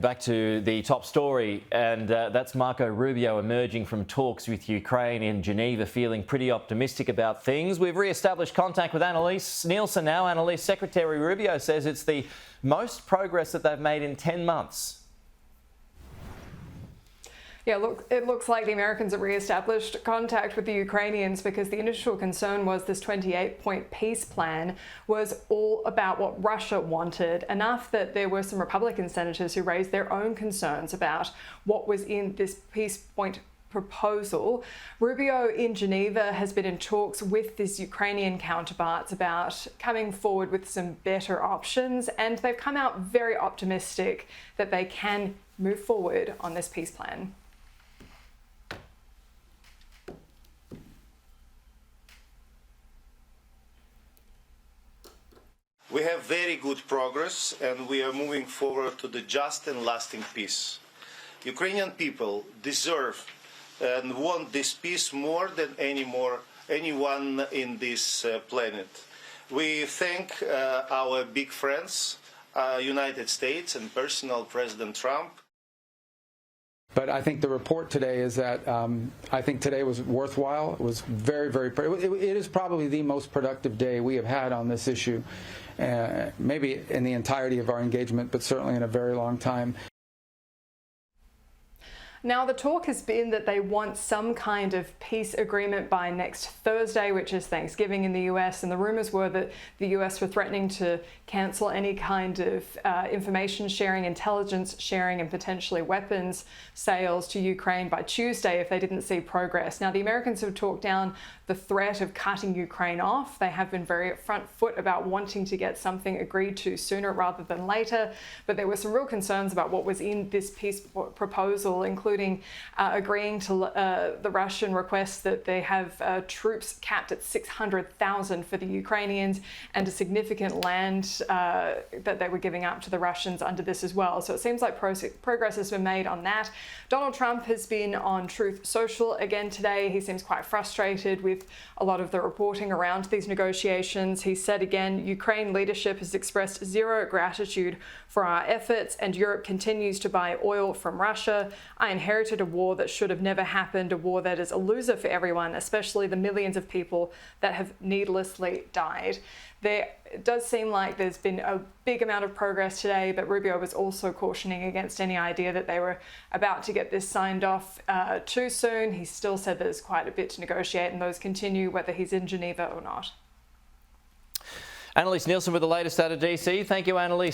Back to the top story, and that's Marco Rubio emerging from talks with Ukraine in Geneva, feeling pretty optimistic about things. We've re-established contact with Annalise Nielsen now. Annalise, Secretary Rubio says it's the most progress that they've made in 10 months. Yeah, look, it looks like the Americans have re-established contact with the Ukrainians because the initial concern was this 28-point peace plan was all about what Russia wanted, enough that there were some Republican senators who raised their own concerns about what was in this peace point proposal. Rubio in Geneva has been in talks with his Ukrainian counterparts about coming forward with some better options, and they've come out very optimistic that they can move forward on this peace plan. We have very good progress, and we are moving forward to the just and lasting peace. Ukrainian people deserve and want this peace more than anyone in this planet. We thank our big friends, United States, and personal President Trump. But I think the report today is that I think today was worthwhile. It was very, very. It is probably the most productive day we have had on this issue, maybe in the entirety of our engagement, but certainly in a very long time. Now, the talk has been that they want some kind of peace agreement by next Thursday, which is Thanksgiving in the US, and the rumors were that the US were threatening to cancel any kind of information sharing, intelligence sharing, and potentially weapons sales to Ukraine by Tuesday if they didn't see progress. Now, the Americans have talked down the threat of cutting Ukraine off. They have been very front foot about wanting to get something agreed to sooner rather than later, but there were some real concerns about what was in this peace proposal, including agreeing to the Russian request that they have troops capped at 600,000 for the Ukrainians, and a significant land that they were giving up to the Russians under this as well. So it seems like progress has been made on that. Donald Trump has been on Truth Social again today. He seems quite frustrated with a lot of the reporting around these negotiations. He said again, Ukraine leadership has expressed zero gratitude for our efforts, and Europe continues to buy oil from Russia. I inherited a war that should have never happened, a war that is a loser for everyone, especially the millions of people that have needlessly died. It does seem like there's been a big amount of progress today, but Rubio was also cautioning against any idea that they were about to get this signed off too soon. He still said there's quite a bit to negotiate, and those continue whether he's in Geneva or not. Annalise Nielsen with the latest out of DC. Thank you, Annalise.